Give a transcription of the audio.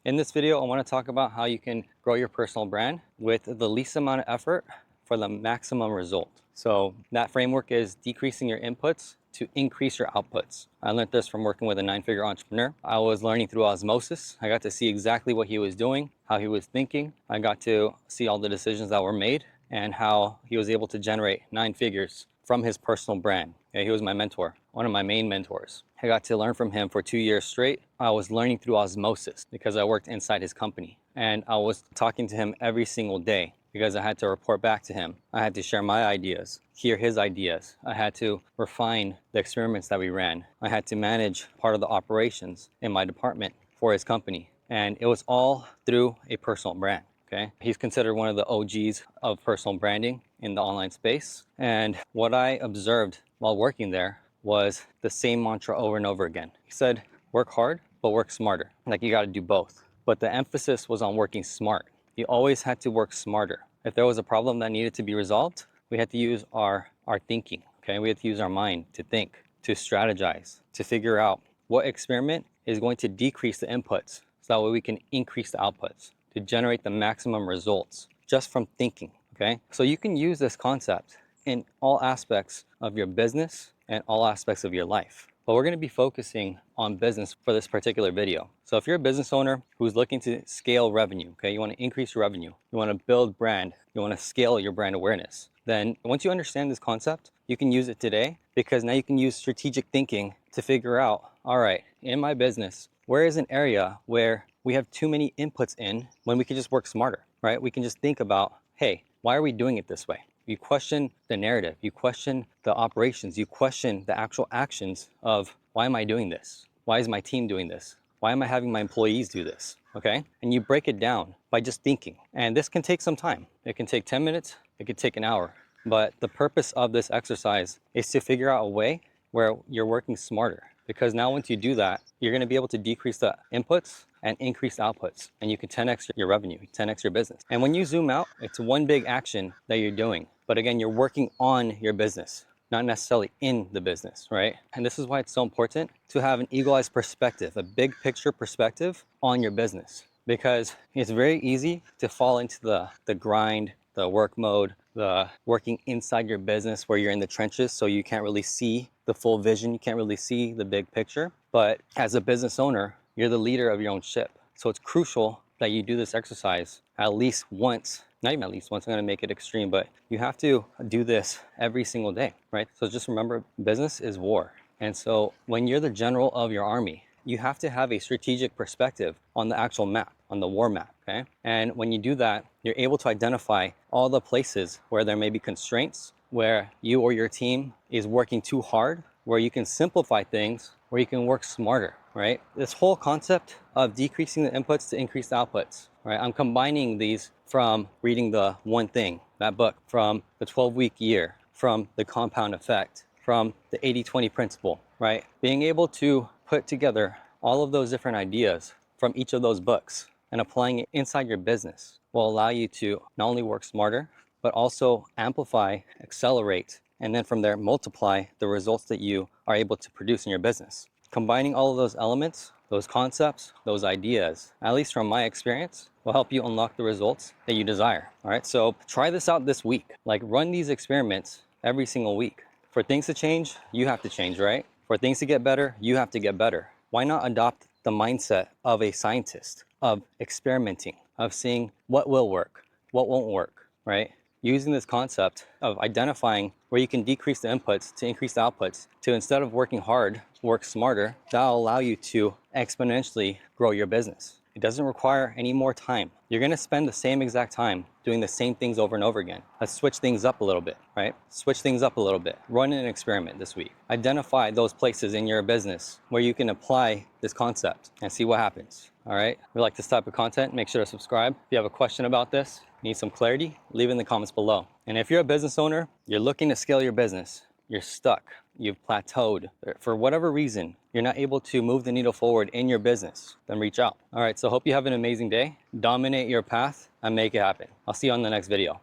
In this video, I want to talk about how you can grow your personal brand with the least amount of effort for the maximum result. So that framework is decreasing your inputs to increase your outputs. I learned this from working with a 9-figure entrepreneur. I was learning through osmosis. I got to see exactly what he was doing, how he was thinking. I got to see all the decisions that were made and how he was able to generate 9 figures from his personal brand. Yeah, he was my mentor, one of my main mentors. I got to learn from him for 2 years straight. I was learning through osmosis because I worked inside his company. And I was talking to him every single day because I had to report back to him. I had to share my ideas, hear his ideas. I had to refine the experiments that we ran. I had to manage part of the operations in my department for his company. And it was all through a personal brand. Okay, he's considered one of the OGs of personal branding in the online space. And what I observed while working there was the same mantra over and over again. He said, work hard, but work smarter. Like, you got to do both. But the emphasis was on working smart. You always had to work smarter. If there was a problem that needed to be resolved, we had to use our thinking. Okay, we had to use our mind to think, to strategize, to figure out what experiment is going to decrease the inputs so that way we can increase the outputs to generate the maximum results just from thinking. Okay, so you can use this concept in all aspects of your business and all aspects of your life. But we're going to be focusing on business for this particular video. So if you're a business owner who's looking to scale revenue, okay, you want to increase your revenue, you want to build brand, you want to scale your brand awareness, then once you understand this concept, you can use it today, because now you can use strategic thinking to figure out, all right, in my business, where is an area where we have too many inputs in when we can just work smarter, right? We can just think about, hey, why are we doing it this way? You question the narrative, you question the operations, you question the actual actions of, why am I doing this? Why is my team doing this? Why am I having my employees do this? Okay? And you break it down by just thinking. And this can take some time. It can take 10 minutes, it could take an hour. But the purpose of this exercise is to figure out a way where you're working smarter. Because now once you do that, you're going to be able to decrease the inputs and increase outputs. And you can 10x your revenue, 10x your business. And when you zoom out, it's one big action that you're doing. But again, you're working on your business, not necessarily in the business, right? And this is why it's so important to have an eagle-eyed perspective, a big picture perspective on your business. Because it's very easy to fall into the grind, the work mode, the working inside your business where you're in the trenches, so you can't really see the full vision, you can't really see the big picture. But as a business owner, you're the leader of your own ship. So it's crucial that you do this exercise at least once, not even at least once, I'm gonna make it extreme, but you have to do this every single day, right? So just remember, business is war. And so when you're the general of your army, you have to have a strategic perspective on the actual map, on the war map, okay? And when you do that, you're able to identify all the places where there may be constraints, where you or your team is working too hard, where you can simplify things, where you can work smarter, right? This whole concept of decreasing the inputs to increase the outputs, right? I'm combining these from reading the One Thing, that book, from the 12-week year, from the compound effect, from the 80-20 principle, right? Being able to put together all of those different ideas from each of those books and applying it inside your business will allow you to not only work smarter, but also amplify, accelerate, and then from there multiply the results that you are able to produce in your business. Combining all of those elements, those concepts, those ideas, at least from my experience, will help you unlock the results that you desire. All right, so try this out this week. Like, run these experiments every single week. For things to change, you have to change, right? For things to get better, you have to get better. Why not adopt the mindset of a scientist, of experimenting, of seeing what will work, what won't work, right? Using this concept of identifying where you can decrease the inputs to increase the outputs, to, instead of working hard, work smarter, that'll allow you to exponentially grow your business. It doesn't require any more time. You're gonna spend the same exact time doing the same things over and over again. Let's switch things up a little bit, right? Switch things up a little bit. Run an experiment this week. Identify those places in your business where you can apply this concept and see what happens. All right, if you like this type of content, make sure to subscribe. If you have a question about this, need some clarity, leave it in the comments below. And if you're a business owner, you're looking to scale your business, you're stuck, you've plateaued, for whatever reason, you're not able to move the needle forward in your business, then reach out. All right, so hope you have an amazing day. Dominate your path and make it happen. I'll see you on the next video.